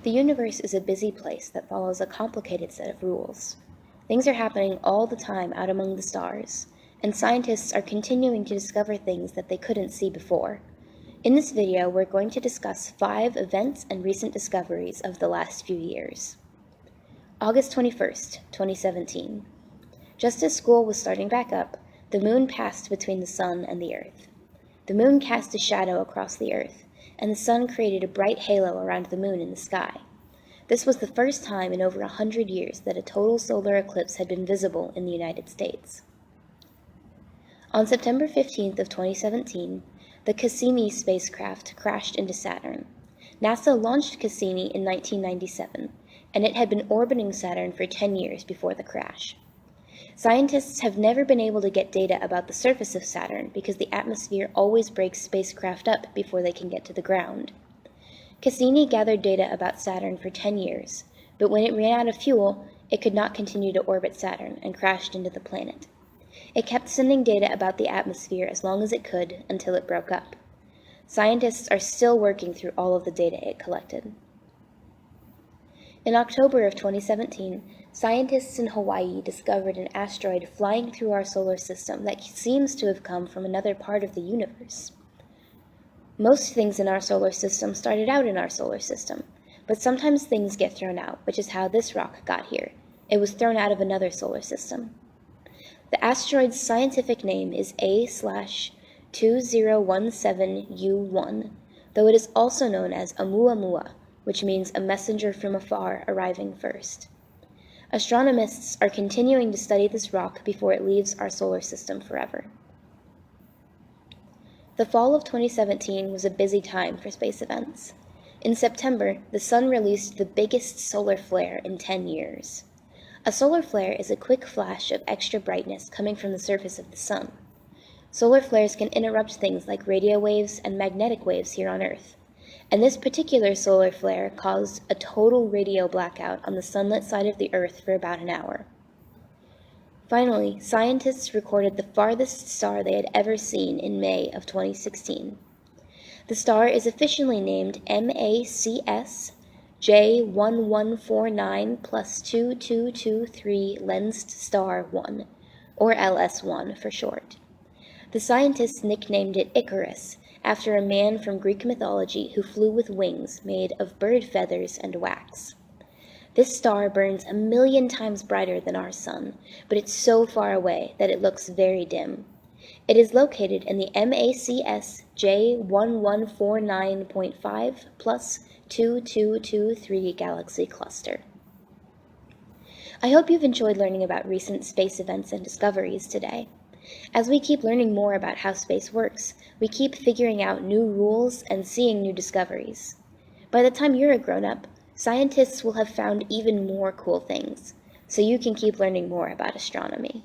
The universe is a busy place that follows a complicated set of rules. Things are happening all the time out among the stars, and scientists are continuing to discover things that they couldn't see before. In this video, we're going to discuss 5 events and recent discoveries of the last few years. August 21st, 2017. Just as school was starting back up, the moon passed between the sun and the earth. The moon cast a shadow across the earth, and the sun created a bright halo around the moon in the sky. This was the first time in over 100 years that a total solar eclipse had been visible in the United States. On September 15th of 2017, the Cassini spacecraft crashed into Saturn. NASA launched Cassini in 1997, and it had been orbiting Saturn for 10 years before the crash. Scientists have never been able to get data about the surface of Saturn because the atmosphere always breaks spacecraft up before they can get to the ground. Cassini gathered data about Saturn for 10 years, but when it ran out of fuel, it could not continue to orbit Saturn and crashed into the planet. It kept sending data about the atmosphere as long as it could until it broke up. Scientists are still working through all of the data it collected. In October of 2017, scientists in Hawaii discovered an asteroid flying through our solar system that seems to have come from another part of the universe. Most things in our solar system started out in our solar system, but sometimes things get thrown out, which is how this rock got here. It was thrown out of another solar system. The asteroid's scientific name is A/2017U1, though it is also known as Oumuamua, which means a messenger from afar arriving first. Astronomists are continuing to study this rock before it leaves our solar system forever. The fall of 2017 was a busy time for space events. In September, the sun released the biggest solar flare in 10 years. A solar flare is a quick flash of extra brightness coming from the surface of the sun. Solar flares can interrupt things like radio waves and magnetic waves here on Earth. And this particular solar flare caused a total radio blackout on the sunlit side of the Earth for about an hour. Finally, scientists recorded the farthest star they had ever seen in May of 2016. The star is officially named MACS J1149 plus 2223 Lensed Star 1, or LS1 for short. The scientists nicknamed it Icarus, after a man from Greek mythology who flew with wings made of bird feathers and wax. This star burns 1,000,000 times brighter than our sun, but it's so far away that it looks very dim. It is located in the MACS J1149.5 plus 2223 galaxy cluster. I hope you've enjoyed learning about recent space events and discoveries today. As we keep learning more about how space works, we keep figuring out new rules and seeing new discoveries. By the time you're a grown-up, scientists will have found even more cool things, so you can keep learning more about astronomy.